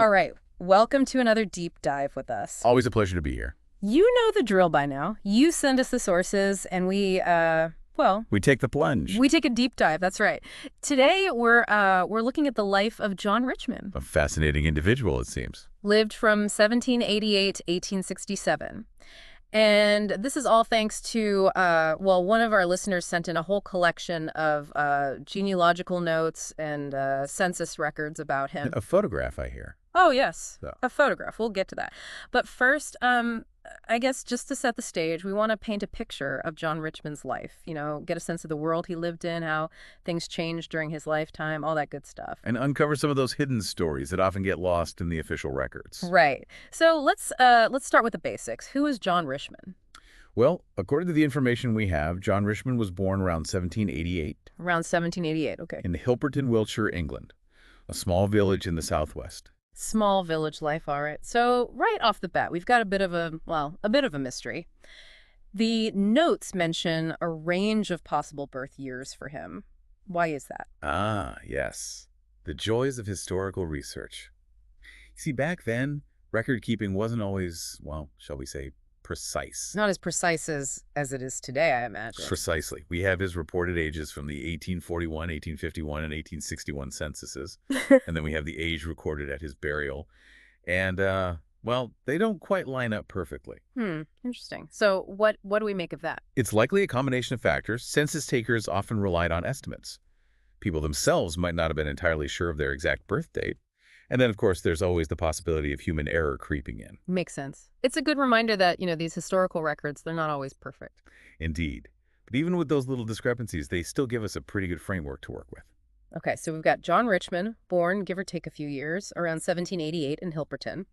All right, welcome to another deep dive with us. Always a pleasure to be here. You know the drill by now. You send us the sources, and We take the plunge. we take a deep dive. That's right. Today we're looking at the life of John Richman. A fascinating individual, it seems. Lived from 1788 to 1867. And this is all thanks to, one of our listeners sent in a whole collection of genealogical notes and census records about him. A photograph, I hear. Oh, yes. So. A photograph. We'll get to that. But first, I guess just to set the stage, we want to paint a picture of John Richman's life. You know, get a sense of the world he lived in, how things changed during his lifetime, all that good stuff. And uncover some of those hidden stories that often get lost in the official records. Right. So let's start with the basics. Who is John Richman? Well, according to the information we have, John Richman was born around 1788. Around 1788, okay. In Hilperton, Wiltshire, England, a small village in the southwest. Small village life, all right. So right off the bat, we've got a bit of a mystery. The notes mention a range of possible birth years for him. Why is that? Ah, yes. The joys of historical research. See, back then, record-keeping wasn't always, shall we say, precise. Not as precise as it is today, I imagine. Precisely. We have his reported ages from the 1841, 1851, and 1861 censuses. And then we have the age recorded at his burial. And, they don't quite line up perfectly. Interesting. So what do we make of that? It's likely a combination of factors. Census takers often relied on estimates. People themselves might not have been entirely sure of their exact birth date. And then, of course, there's always the possibility of human error creeping in. Makes sense. It's a good reminder that, these historical records, they're not always perfect. Indeed. But even with those little discrepancies, they still give us a pretty good framework to work with. Okay, so we've got John Richman, born, give or take a few years, around 1788 in Hilperton.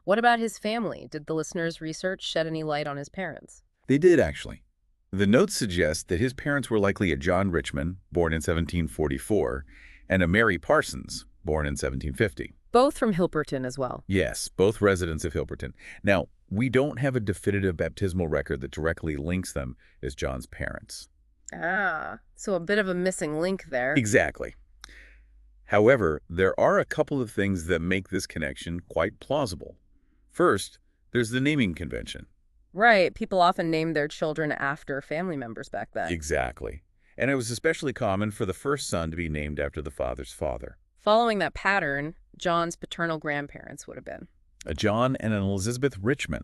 What about his family? Did the listeners' research shed any light on his parents? They did, actually. The notes suggest that his parents were likely a John Richman, born in 1744, and a Mary Parsons, born in 1750. Both from Hilperton as well. Yes, both residents of Hilperton. Now, we don't have a definitive baptismal record that directly links them as John's parents. Ah, so a bit of a missing link there. Exactly. However, there are a couple of things that make this connection quite plausible. First, there's the naming convention. Right, people often named their children after family members back then. Exactly. And it was especially common for the first son to be named after the father's father. Following that pattern, John's paternal grandparents would have been A John and an Elizabeth Richman.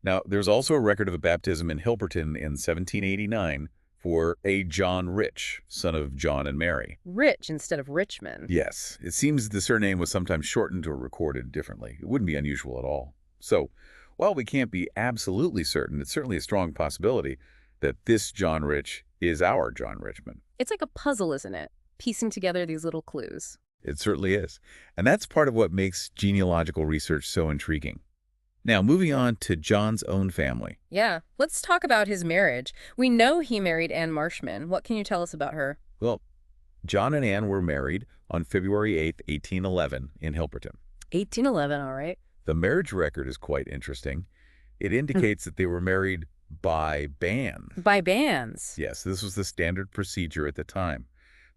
Now, there's also a record of a baptism in Hilperton in 1789 for a John Rich, son of John and Mary. Rich instead of Richmond. Yes, it seems the surname was sometimes shortened or recorded differently. It wouldn't be unusual at all. So, while we can't be absolutely certain, it's certainly a strong possibility that this John Rich is our John Richman. It's like a puzzle, isn't it? Piecing together these little clues. It certainly is. And that's part of what makes genealogical research so intriguing. Now, moving on to John's own family. Yeah, let's talk about his marriage. We know he married Anne Marshman. What can you tell us about her? Well, John and Anne were married on February 8th, 1811 in Hilperton. 1811, all right. The marriage record is quite interesting. It indicates that they were married by banns. By banns? Yes, this was the standard procedure at the time.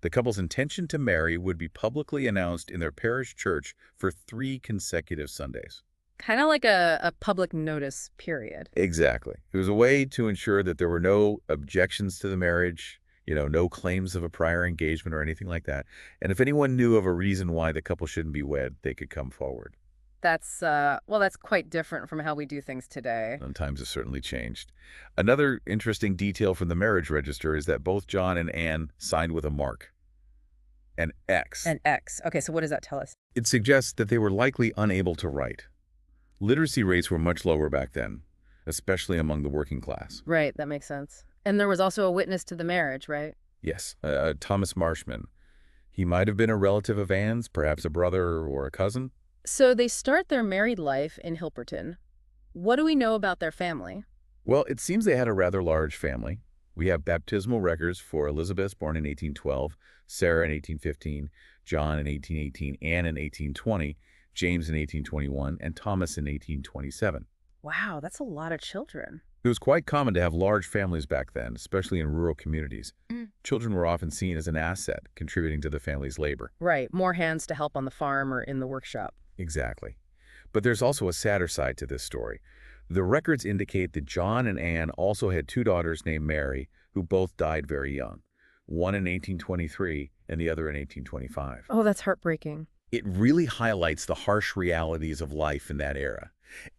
The couple's intention to marry would be publicly announced in their parish church for 3 consecutive Sundays. Kind of like a public notice period. Exactly. It was a way to ensure that there were no objections to the marriage, no claims of a prior engagement or anything like that. And if anyone knew of a reason why the couple shouldn't be wed, they could come forward. That's quite different from how we do things today. And times have certainly changed. Another interesting detail from the marriage register is that both John and Anne signed with a mark. An X. An X. Okay, so what does that tell us? It suggests that they were likely unable to write. Literacy rates were much lower back then, especially among the working class. Right, that makes sense. And there was also a witness to the marriage, right? Yes, Thomas Marshman. He might have been a relative of Anne's, perhaps a brother or a cousin. So they start their married life in Hilperton. What do we know about their family? Well, it seems they had a rather large family. We have baptismal records for Elizabeth, born in 1812, Sarah in 1815, John in 1818, Anne in 1820, James in 1821, and Thomas in 1827. Wow, that's a lot of children. It was quite common to have large families back then, especially in rural communities. Children were often seen as an asset, contributing to the family's labor. Right, more hands to help on the farm or in the workshop. Exactly. But there's also a sadder side to this story. The records indicate that John and Anne also had two daughters named Mary, who both died very young, one in 1823 and the other in 1825. Oh, that's heartbreaking. It really highlights the harsh realities of life in that era.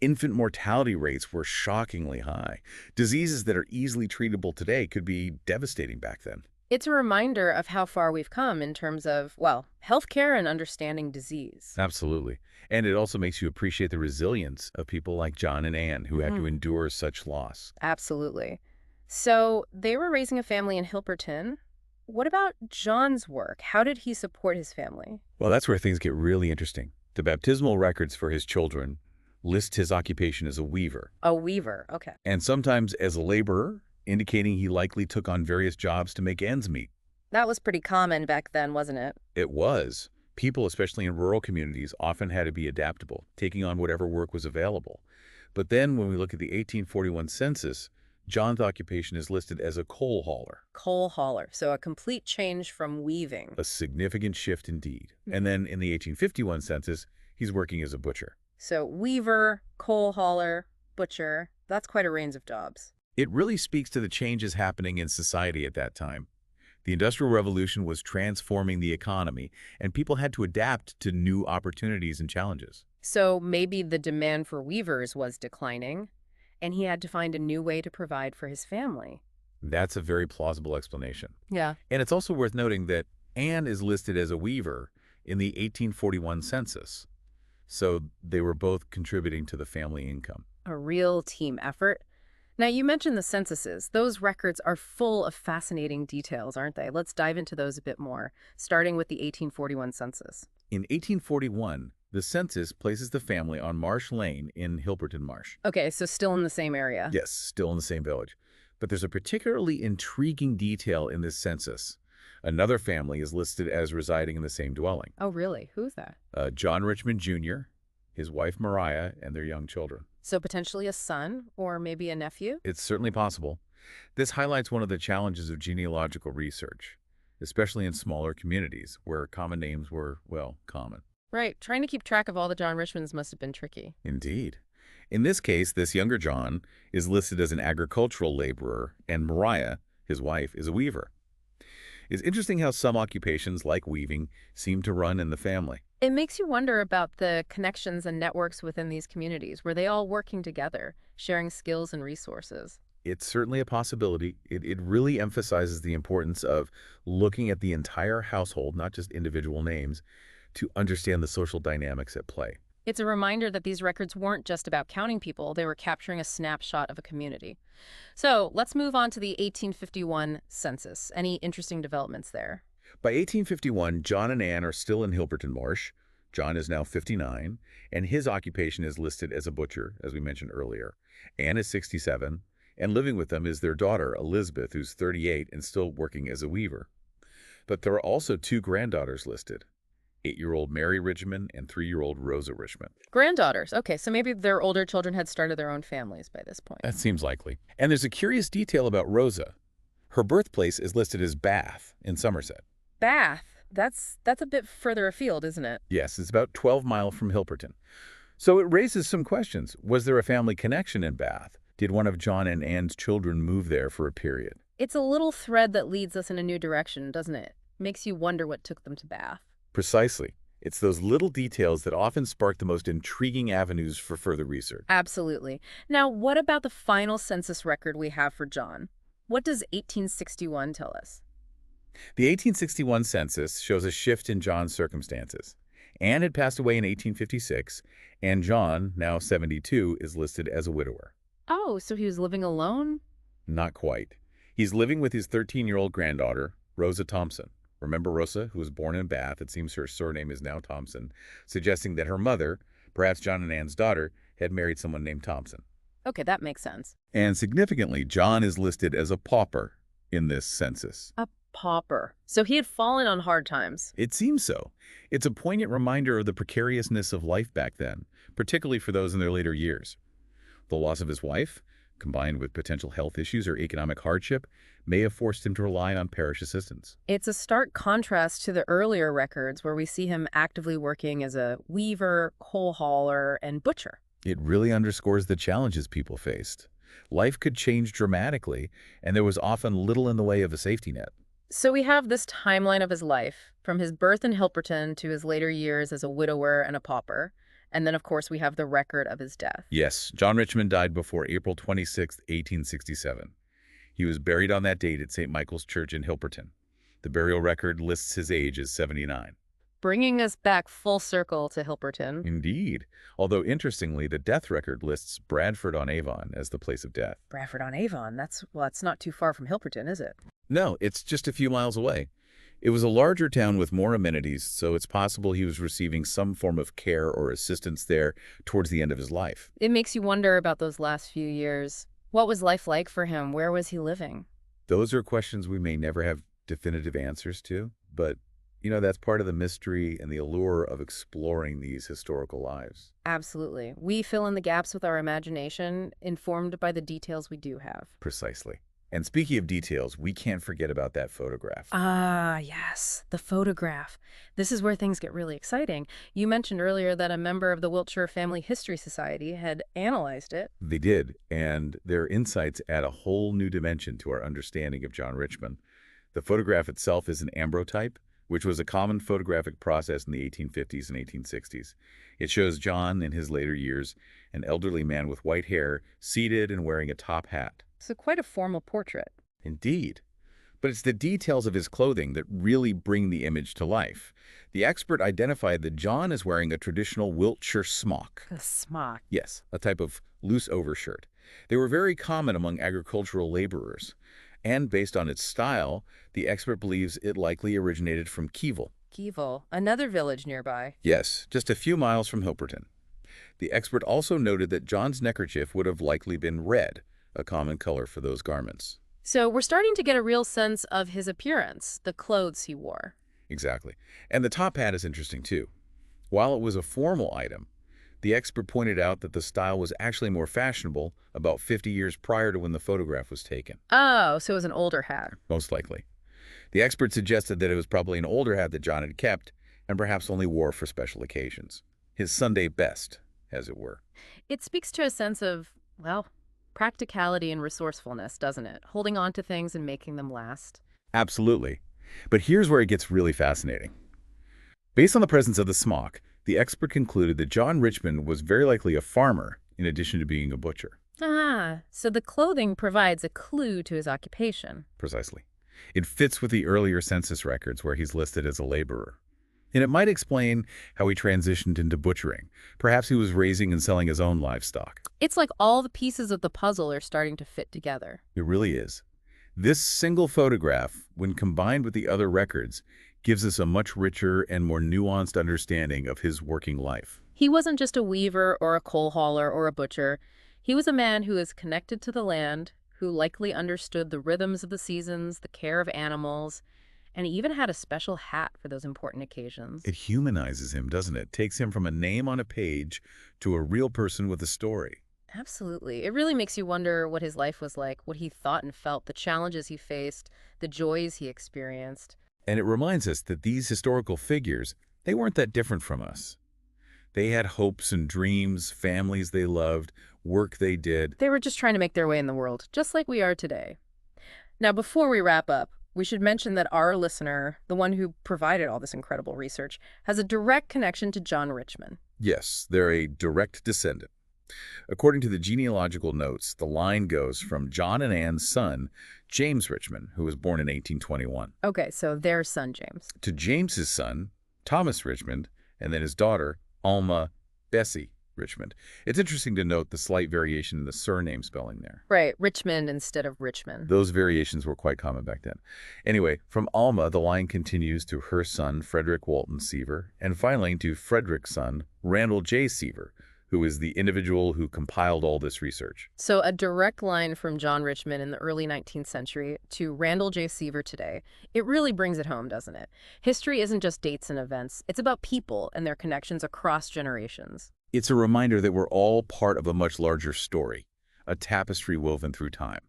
Infant mortality rates were shockingly high. Diseases that are easily treatable today could be devastating back then. It's a reminder of how far we've come in terms of, well, healthcare and understanding disease. Absolutely. And it also makes you appreciate the resilience of people like John and Anne who had to endure such loss. Absolutely. So they were raising a family in Hilperton. What about John's work? How did he support his family? Well, that's where things get really interesting. The baptismal records for his children list his occupation as a weaver, A weaver. Okay. and sometimes as a laborer, indicating he likely took on various jobs to make ends meet. That was pretty common back then, wasn't it? It was. People, especially in rural communities, often had to be adaptable, taking on whatever work was available. But then when we look at the 1841 census, John's occupation is listed as a coal hauler, Coal hauler. So a complete change from weaving. a significant shift indeed. And then in the 1851 census, he's working as a butcher. So weaver, coal hauler, butcher. That's quite a range of jobs. It really speaks to the changes happening in society at that time. The Industrial Revolution was transforming the economy, and people had to adapt to new opportunities and challenges. So maybe the demand for weavers was declining, and he had to find a new way to provide for his family. That's a very plausible explanation. Yeah. And it's also worth noting that Anne is listed as a weaver in the 1841 census. So they were both contributing to the family income. A real team effort. Now, you mentioned the censuses. Those records are full of fascinating details, aren't they? Let's dive into those a bit more, starting with the 1841 census. In 1841, the census places the family on Marsh Lane in Hilperton Marsh. Okay, so still in the same area. Yes, still in the same village. But there's a particularly intriguing detail in this census. Another family is listed as residing in the same dwelling. Oh, really? Who's that? John Richman Jr., his wife Mariah, and their young children. So potentially a son or maybe a nephew? It's certainly possible. This highlights one of the challenges of genealogical research, especially in smaller communities where common names were, well, common. Right. Trying to keep track of all the John Richmans must have been tricky. Indeed. In this case, this younger John is listed as an agricultural laborer, and Mariah, his wife, is a weaver. It's interesting how some occupations, like weaving, seem to run in the family. It makes you wonder about the connections and networks within these communities. Were they all working together, sharing skills and resources? It's certainly a possibility. It really emphasizes the importance of looking at the entire household, not just individual names, to understand the social dynamics at play. It's a reminder that these records weren't just about counting people, they were capturing a snapshot of a community. So let's move on to the 1851 census. Any interesting developments there? By 1851, John and Anne are still in Hilperton Marsh. John is now 59, and his occupation is listed as a butcher, as we mentioned earlier. Anne is 67, and living with them is their daughter, Elizabeth, who's 38 and still working as a weaver. But there are also two granddaughters listed, 8-year-old Mary Richman and 3-year-old Rosa Richman. Granddaughters. Okay, so maybe their older children had started their own families by this point. That seems likely. And there's a curious detail about Rosa. Her birthplace is listed as Bath in Somerset. Bath. That's a bit further afield, isn't it? Yes, it's about 12 miles from Hilperton. So it raises some questions. Was there a family connection in Bath? Did one of John and Anne's children move there for a period? It's a little thread that leads us in a new direction, doesn't it? Makes you wonder what took them to Bath. Precisely. It's those little details that often spark the most intriguing avenues for further research. Absolutely. Now, what about the final census record we have for John? What does 1861 tell us? The 1861 census shows a shift in John's circumstances. Anne had passed away in 1856, and John, now 72, is listed as a widower. Oh, so he was living alone? Not quite. He's living with his 13-year-old granddaughter, Rosa Thompson. Remember Rosa, who was born in Bath? It seems her surname is now Thompson, suggesting that her mother, perhaps John and Anne's daughter, had married someone named Thompson. Okay, that makes sense. And significantly, John is listed as a pauper in this census. A pauper. So he had fallen on hard times. It seems so. It's a poignant reminder of the precariousness of life back then, particularly for those in their later years. The loss of his wife, combined with potential health issues or economic hardship, may have forced him to rely on parish assistants. It's a stark contrast to the earlier records where we see him actively working as a weaver, coal hauler, and butcher. It really underscores the challenges people faced. Life could change dramatically, and there was often little in the way of a safety net. So we have this timeline of his life, from his birth in Hilperton to his later years as a widower and a pauper. And then, of course, we have the record of his death. Yes, John Richman died before April 26, 1867. He was buried on that date at St. Michael's Church in Hilperton. The burial record lists his age as 79. Bringing us back full circle to Hilperton. Indeed. Although, interestingly, the death record lists Bradford-on-Avon as the place of death. Bradford-on-Avon, that's not too far from Hilperton, is it? No, it's just a few miles away. It was a larger town with more amenities, so it's possible he was receiving some form of care or assistance there towards the end of his life. It makes you wonder about those last few years. What was life like for him? Where was he living? Those are questions we may never have definitive answers to, but that's part of the mystery and the allure of exploring these historical lives. Absolutely. We fill in the gaps with our imagination, informed by the details we do have. Precisely. And speaking of details, we can't forget about that photograph. Ah, yes, the photograph. This is where things get really exciting. You mentioned earlier that a member of the Wiltshire Family History Society had analyzed it. They did, and their insights add a whole new dimension to our understanding of John Richman. The photograph itself is an ambrotype, which was a common photographic process in the 1850s and 1860s. It shows John, in his later years, an elderly man with white hair, seated and wearing a top hat. So quite a formal portrait. Indeed. But it's the details of his clothing that really bring the image to life. The expert identified that John is wearing a traditional Wiltshire smock. A smock. Yes, a type of loose overshirt. They were very common among agricultural laborers. And based on its style, the expert believes it likely originated from Keevil. Keevil, another village nearby. Yes, just a few miles from Hilperton. The expert also noted that John's neckerchief would have likely been red, a common color for those garments. So we're starting to get a real sense of his appearance, the clothes he wore. Exactly. And the top hat is interesting too. While it was a formal item, the expert pointed out that the style was actually more fashionable about 50 years prior to when the photograph was taken. Oh, so it was an older hat. Most likely. The expert suggested that it was probably an older hat that John had kept and perhaps only wore for special occasions. His Sunday best, as it were. It speaks to a sense of, well, practicality and resourcefulness, doesn't it? Holding on to things and making them last. Absolutely. But here's where it gets really fascinating. Based on the presence of the smock, the expert concluded that John Richman was very likely a farmer in addition to being a butcher. Ah, so the clothing provides a clue to his occupation. Precisely. It fits with the earlier census records where he's listed as a laborer. And it might explain how he transitioned into butchering. Perhaps he was raising and selling his own livestock. It's like all the pieces of the puzzle are starting to fit together. It really is. This single photograph, when combined with the other records, gives us a much richer and more nuanced understanding of his working life. He wasn't just a weaver or a coal hauler or a butcher. He was a man who is connected to the land, who likely understood the rhythms of the seasons, the care of animals, and he even had a special hat for those important occasions. It humanizes him, doesn't it? Takes him from a name on a page to a real person with a story. Absolutely. It really makes you wonder what his life was like, what he thought and felt, the challenges he faced, the joys he experienced. And it reminds us that these historical figures, they weren't that different from us. They had hopes and dreams, families they loved, work they did. They were just trying to make their way in the world, just like we are today. Now, before we wrap up, we should mention that our listener, the one who provided all this incredible research, has a direct connection to John Richman. Yes, they're a direct descendant. According to the genealogical notes, the line goes from John and Anne's son, James Richman, who was born in 1821. Okay, so their son, James. To James's son, Thomas Richmond, and then his daughter, Alma Bessie Richmond. It's interesting to note the slight variation in the surname spelling there. Right, Richmond instead of Richmond. Those variations were quite common back then. Anyway, from Alma, the line continues to her son, Frederick Walton Seaver, and finally to Frederick's son, Randall J. Seaver, who is the individual who compiled all this research. So a direct line from John Richman in the early 19th century to Randall J. Seaver today. It really brings it home, doesn't it? History isn't just dates and events. It's about people and their connections across generations. It's a reminder that we're all part of a much larger story, a tapestry woven through time.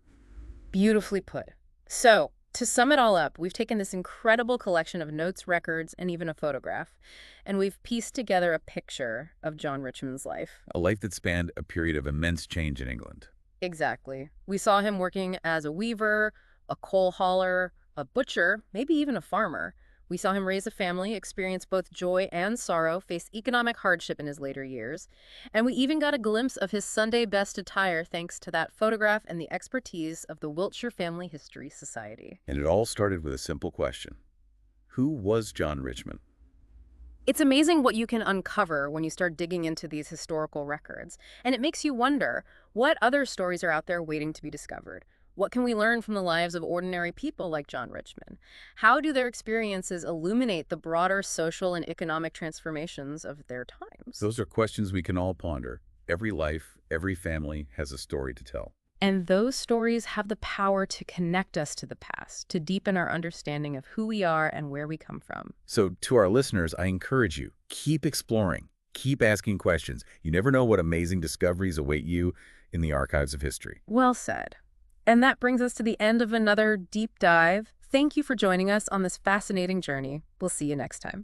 Beautifully put. So, to sum it all up, we've taken this incredible collection of notes, records, and even a photograph, and we've pieced together a picture of John Richman's life. A life that spanned a period of immense change in England. Exactly. We saw him working as a weaver, a coal hauler, a butcher, maybe even a farmer. We saw him raise a family, experience both joy and sorrow, face economic hardship in his later years. And we even got a glimpse of his Sunday best attire thanks to that photograph and the expertise of the Wiltshire Family History Society. And it all started with a simple question. Who was John Richman? It's amazing what you can uncover when you start digging into these historical records. And it makes you wonder, what other stories are out there waiting to be discovered? What can we learn from the lives of ordinary people like John Richman? How do their experiences illuminate the broader social and economic transformations of their times? Those are questions we can all ponder. Every life, every family has a story to tell. And those stories have the power to connect us to the past, to deepen our understanding of who we are and where we come from. So to our listeners, I encourage you, keep exploring, keep asking questions. You never know what amazing discoveries await you in the archives of history. Well said. And that brings us to the end of another deep dive. Thank you for joining us on this fascinating journey. We'll see you next time.